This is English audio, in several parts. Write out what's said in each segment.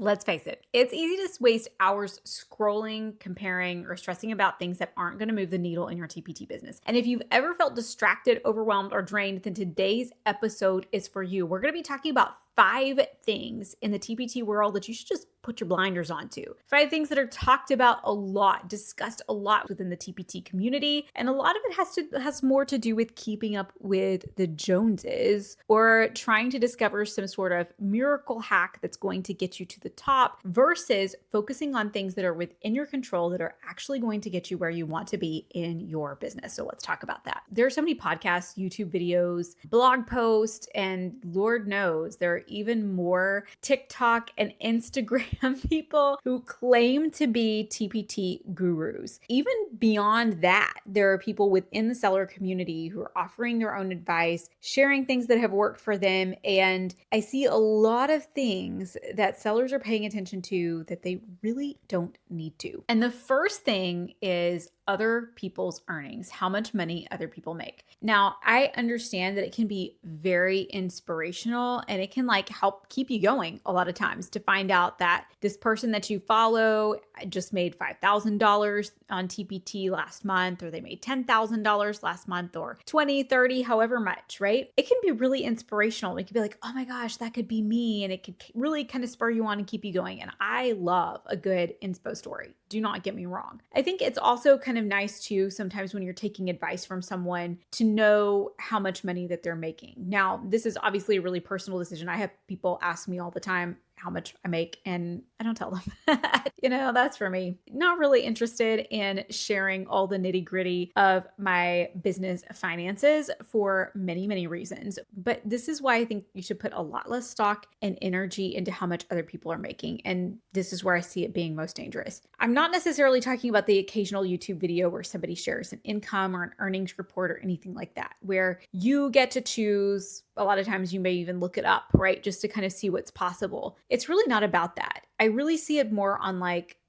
Let's face it, it's easy to waste hours scrolling, comparing, or stressing about things that aren't going to move the needle in your TPT business. And if you've ever felt distracted, overwhelmed, or drained, then today's episode is for you. We're going to be talking about 5 things in the TPT world that you should just put your blinders onto. 5 things that are talked about a lot, discussed a lot within the TPT community, and a lot of it has more to do with keeping up with the Joneses or trying to discover some sort of miracle hack that's going to get you to the top versus focusing on things that are within your control that are actually going to get you where you want to be in your business. So let's talk about that. There are so many podcasts, YouTube videos, blog posts, and Lord knows there are even more TikTok and Instagram people who claim to be TPT gurus. Even beyond that, there are people within the seller community who are offering their own advice, sharing things that have worked for them. And I see a lot of things that sellers are paying attention to that they really don't need to. And the first thing is other people's earnings, how much money other people make. Now, I understand that it can be very inspirational and it can help keep you going a lot of times to find out that this person that you follow just made $5,000 on TPT last month, or they made $10,000 last month, or 20, 30, however much, right? It can be really inspirational. It could be like, oh my gosh, that could be me. And it could really kind of spur you on and keep you going. And I love a good inspo story. Do not get me wrong. I think it's also kind of nice too, sometimes when you're taking advice from someone, to know how much money that they're making. Now, this is obviously a really personal decision. I have people ask me all the time how much I make, and I don't tell them that. That's for me. Not really interested in sharing all the nitty gritty of my business finances for many, many reasons. But this is why I think you should put a lot less stock and energy into how much other people are making. And this is where I see it being most dangerous. I'm not necessarily talking about the occasional YouTube video where somebody shares an income or an earnings report or anything like that, where you get to choose. A lot of times you may even look it up, right? Just to kind of see what's possible. It's really not about that. I really see it more on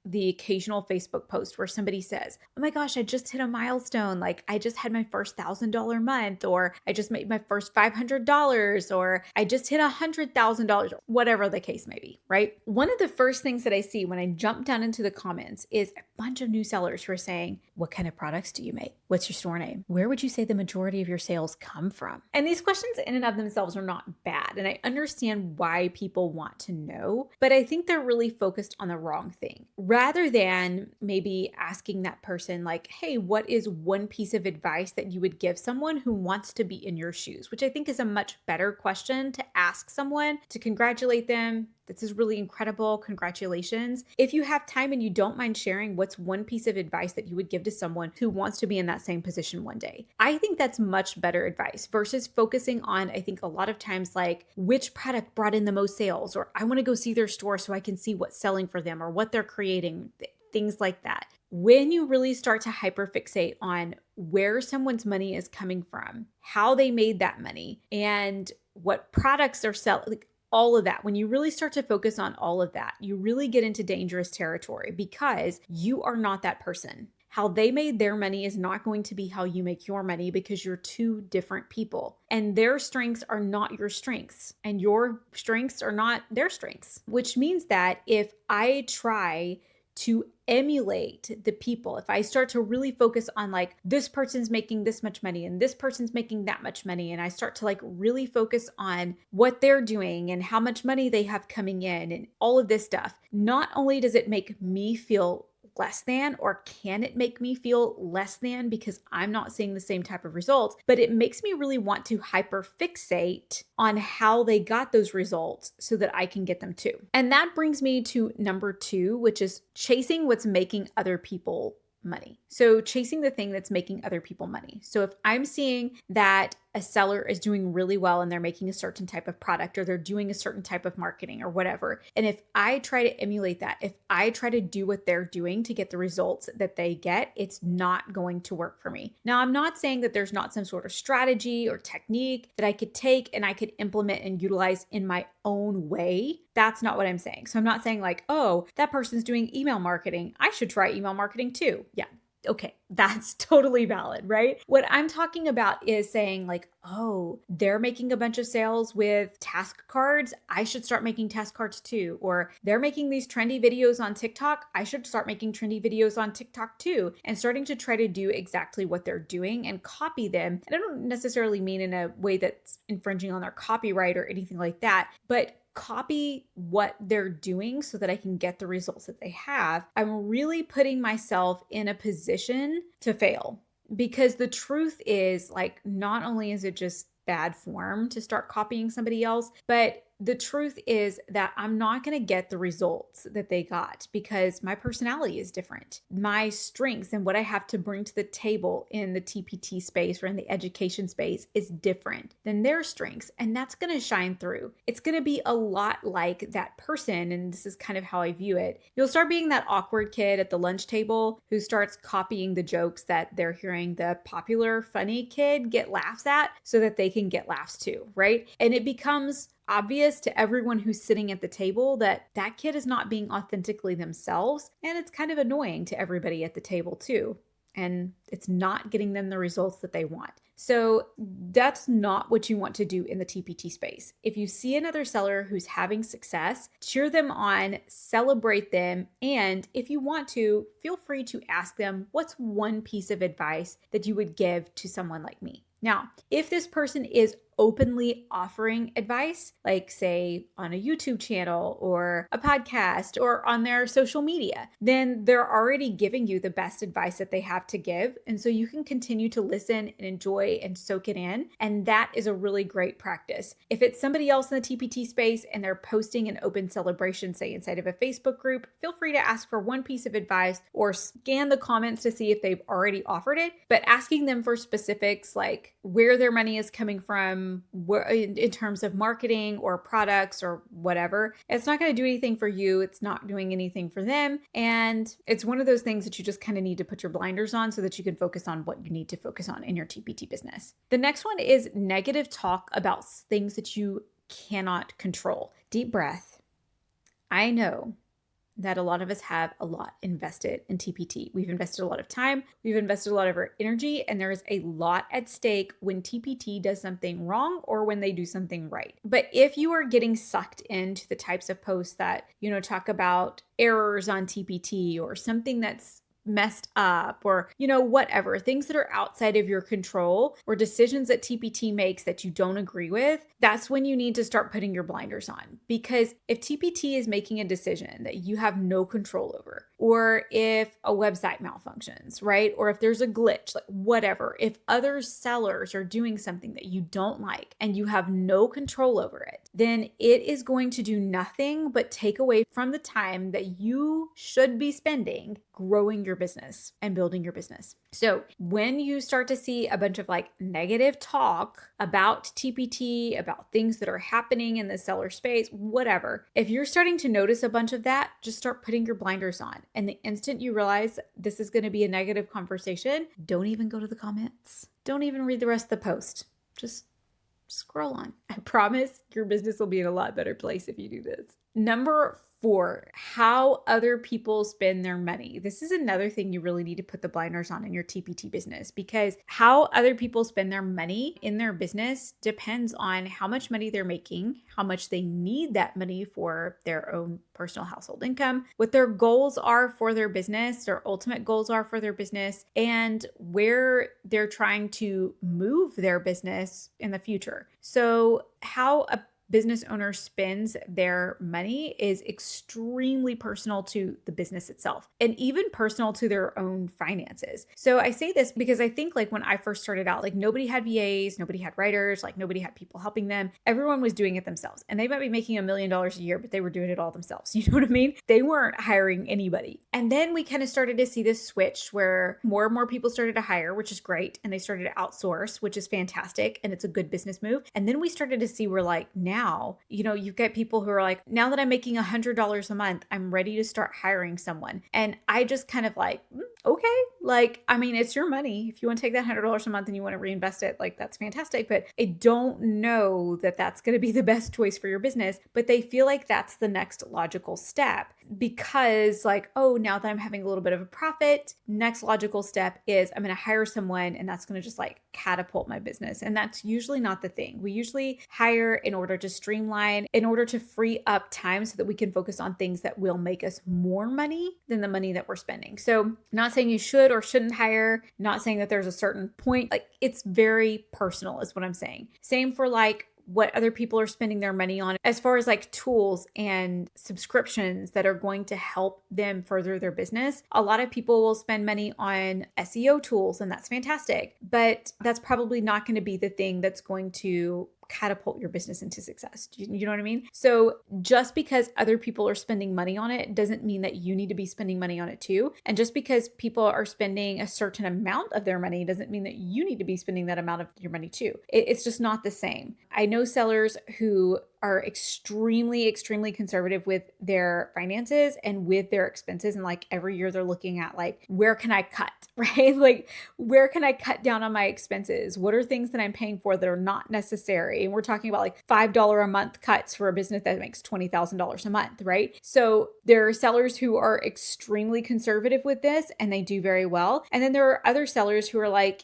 the occasional Facebook post where somebody says, oh my gosh, I just hit a milestone. I just had my first $1,000 month, or I just made my first $500, or I just hit $100,000, whatever the case may be, right? One of the first things that I see when I jump down into the comments is a bunch of new sellers who are saying, what kind of products do you make? What's your store name? Where would you say the majority of your sales come from? And these questions in and of themselves are not bad. And I understand why people want to know, but I think they're really focused on the wrong thing. Rather than maybe asking that person hey, what is one piece of advice that you would give someone who wants to be in your shoes? Which I think is a much better question to ask someone, to congratulate them. This is really incredible. Congratulations. If you have time and you don't mind sharing, what's one piece of advice that you would give to someone who wants to be in that same position one day? I think that's much better advice versus focusing on, I think a lot of times, which product brought in the most sales, or I want to go see their store so I can see what's selling for them or what they're creating, things like that. When you really start to hyperfixate on where someone's money is coming from, how they made that money, and what products they're selling, all of that, when you really start to focus on all of that, you really get into dangerous territory because you are not that person. How they made their money is not going to be how you make your money because you're two different people. And their strengths are not your strengths, and your strengths are not their strengths, which means that if I try to emulate the people, if I start to really focus on this person's making this much money and this person's making that much money, and I start to really focus on what they're doing and how much money they have coming in and all of this stuff, not only does it make me feel less than, or can it make me feel less than because I'm not seeing the same type of results, but it makes me really want to hyperfixate on how they got those results so that I can get them too. And that brings me to number 2, which is chasing what's making other people money. So chasing the thing that's making other people money. So if I'm seeing that a seller is doing really well and they're making a certain type of product, or they're doing a certain type of marketing or whatever, and if I try to emulate that, if I try to do what they're doing to get the results that they get, it's not going to work for me. Now, I'm not saying that there's not some sort of strategy or technique that I could take and I could implement and utilize in my own way. That's not what I'm saying. So I'm not saying oh, that person's doing email marketing, I should try email marketing too. Yeah, Okay, that's totally valid, right? What I'm talking about is saying like, oh, they're making a bunch of sales with task cards. I should start making task cards too. Or they're making these trendy videos on TikTok. I should start making trendy videos on TikTok too. And starting to try to do exactly what they're doing and copy them. And I don't necessarily mean in a way that's infringing on their copyright or anything like that, but copy what they're doing so that I can get the results that they have. I'm really putting myself in a position to fail, because the truth is, like, not only is it just bad form to start copying somebody else, but the truth is that I'm not going to get the results that they got because my personality is different. My strengths and what I have to bring to the table in the TpT space or in the education space is different than their strengths. And that's going to shine through. It's going to be a lot like that person. And this is kind of how I view it. You'll start being that awkward kid at the lunch table who starts copying the jokes that they're hearing the popular, funny kid get laughs at so that they can get laughs too, right? And it becomes obvious to everyone who's sitting at the table that that kid is not being authentically themselves, and it's kind of annoying to everybody at the table too, and it's not getting them the results that they want. So that's not what you want to do in the TpT space. If you see another seller who's having success, cheer them on, celebrate them, and if you want to, feel free to ask them, what's one piece of advice that you would give to someone like me? Now, if this person is openly offering advice, like say on a YouTube channel or a podcast or on their social media, then they're already giving you the best advice that they have to give. And so you can continue to listen and enjoy and soak it in. And that is a really great practice. If it's somebody else in the TpT space and they're posting an open celebration, say inside of a Facebook group, feel free to ask for one piece of advice or scan the comments to see if they've already offered it. But asking them for specifics like where their money is coming from, in terms of marketing or products or whatever, it's not going to do anything for you. It's not doing anything for them. And it's one of those things that you just kind of need to put your blinders on so that you can focus on what you need to focus on in your TpT business. The next one is negative talk about things that you cannot control. Deep breath. I know that a lot of us have a lot invested in TpT. We've invested a lot of time, we've invested a lot of our energy, and there is a lot at stake when TpT does something wrong or when they do something right. But if you are getting sucked into the types of posts that, talk about errors on TpT or something that's messed up or, whatever, things that are outside of your control or decisions that TpT makes that you don't agree with, that's when you need to start putting your blinders on. Because if TpT is making a decision that you have no control over, or if a website malfunctions, right? Or if there's a glitch, like whatever, if other sellers are doing something that you don't like and you have no control over it, then it is going to do nothing but take away from the time that you should be spending growing your business and building your business. So when you start to see a bunch of like negative talk about TpT, about things that are happening in the seller space, whatever, if you're starting to notice a bunch of that, just start putting your blinders on. And the instant you realize this is going to be a negative conversation, don't even go to the comments. Don't even read the rest of the post. Just scroll on. I promise your business will be in a lot better place if you do this. Number 4, how other people spend their money. This is another thing you really need to put the blinders on in your TpT business, because how other people spend their money in their business depends on how much money they're making, how much they need that money for their own personal household income, what their goals are for their business, their ultimate goals are for their business, and where they're trying to move their business in the future. So how a business owner spends their money is extremely personal to the business itself and even personal to their own finances. So I say this because I think like when I first started out, like nobody had VAs, nobody had writers, like nobody had people helping them. Everyone was doing it themselves, and they might be making $1 million a year, but they were doing it all themselves. You know what I mean? They weren't hiring anybody. And then we kind of started to see this switch where more and more people started to hire, which is great. And they started to outsource, which is fantastic. And it's a good business move. And then we started to see we're like, now, you've got people who are like, now that I'm making $100 a month, I'm ready to start hiring someone. And I just kind of like, okay, like, I mean, it's your money. If you want to take that $100 a month and you want to reinvest it, like, that's fantastic. But I don't know that that's going to be the best choice for your business. But they feel like that's the next logical step because, like, oh, now that I'm having a little bit of a profit, next logical step is I'm going to hire someone and that's going to just like catapult my business. And that's usually not the thing. We usually hire in order to streamline, in order to free up time so that we can focus on things that will make us more money than the money that we're spending. So, not saying you should or shouldn't hire, not saying that there's a certain point, like it's very personal, is what I'm saying. Same for like what other people are spending their money on as far as like tools and subscriptions that are going to help them further their business. A lot of people will spend money on SEO tools, and that's fantastic, but that's probably not going to be the thing that's going to catapult your business into success. You know what I mean? So just because other people are spending money on it doesn't mean that you need to be spending money on it too. And just because people are spending a certain amount of their money doesn't mean that you need to be spending that amount of your money too. It's just not the same. I know sellers who are extremely conservative with their finances and with their expenses. And like every year they're looking at like, where can I cut, right? Like, where can I cut down on my expenses? What are things that I'm paying for that are not necessary? And we're talking about like $5 a month cuts for a business that makes $20,000 a month, right? So there are sellers who are extremely conservative with this and they do very well. And then there are other sellers who are like,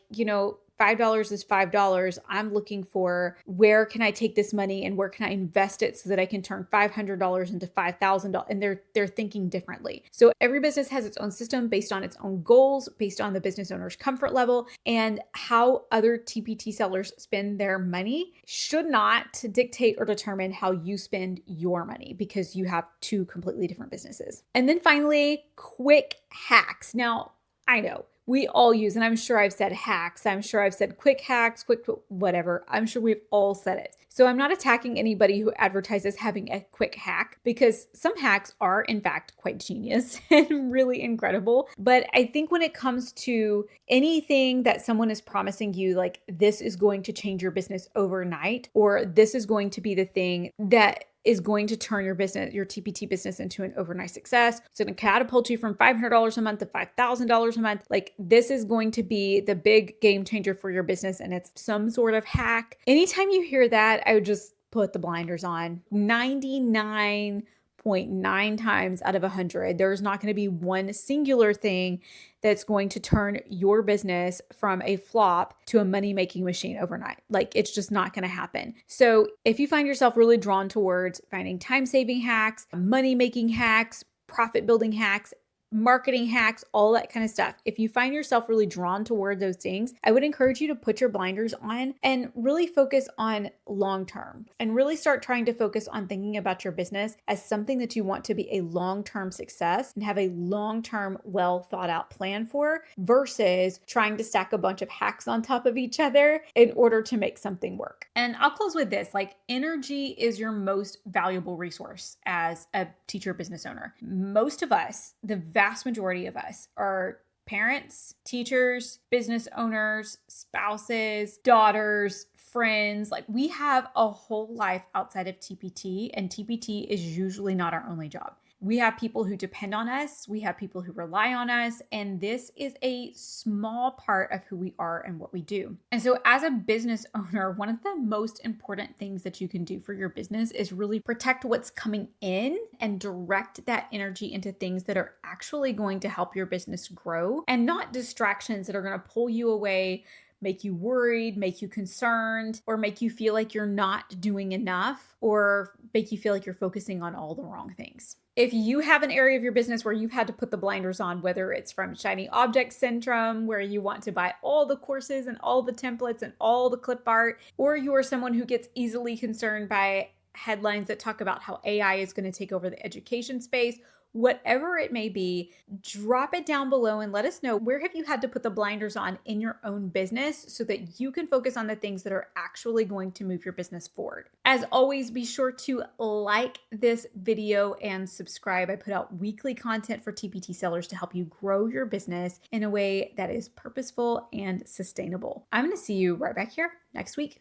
$5 is $5. I'm looking for where can I take this money and where can I invest it so that I can turn $500 into $5,000. And they're thinking differently. So every business has its own system based on its own goals, based on the business owner's comfort level, and how other TpT sellers spend their money should not dictate or determine how you spend your money because you have two completely different businesses. And then finally, quick hacks. Now, I know we all use, and I'm sure I've said hacks. I'm sure I've said quick hacks, quick whatever. I'm sure we've all said it. So I'm not attacking anybody who advertises having a quick hack because some hacks are in fact quite genius and really incredible. But I think when it comes to anything that someone is promising you, like this is going to change your business overnight, or this is going to be the thing that is going to turn your business, your TpT business into an overnight success. It's going to catapult you from $500 a month to $5,000 a month. Like this is going to be the big game changer for your business and it's some sort of hack. Anytime you hear that, I would just put the blinders on. 99.9 times out of 100, there's not going to be one singular thing that's going to turn your business from a flop to a money-making machine overnight. Like it's just not going to happen. So if you find yourself really drawn towards finding time-saving hacks, money-making hacks, profit-building hacks, marketing hacks, all that kind of stuff. If you find yourself really drawn toward those things, I would encourage you to put your blinders on and really focus on long term and really start trying to focus on thinking about your business as something that you want to be a long-term success and have a long-term, well thought out plan for versus trying to stack a bunch of hacks on top of each other in order to make something work. And I'll close with this, like energy is your most valuable resource as a teacher business owner. Most of us, the vast majority of us are parents, teachers, business owners, spouses, daughters, friends. Like we have a whole life outside of TpT, and TpT is usually not our only job. We have people who depend on us. We have people who rely on us. And this is a small part of who we are and what we do. And so as a business owner, one of the most important things that you can do for your business is really protect what's coming in and direct that energy into things that are actually going to help your business grow and not distractions that are going to pull you away, make you worried, make you concerned, or make you feel like you're not doing enough, or make you feel like you're focusing on all the wrong things. If you have an area of your business where you've had to put the blinders on, whether it's from shiny object syndrome, where you want to buy all the courses and all the templates and all the clip art, or you are someone who gets easily concerned by headlines that talk about how AI is going to take over the education space, whatever it may be, drop it down below and let us know where have you had to put the blinders on in your own business so that you can focus on the things that are actually going to move your business forward. As always, be sure to like this video and subscribe. I put out weekly content for TpT sellers to help you grow your business in a way that is purposeful and sustainable. I'm going to see you right back here next week.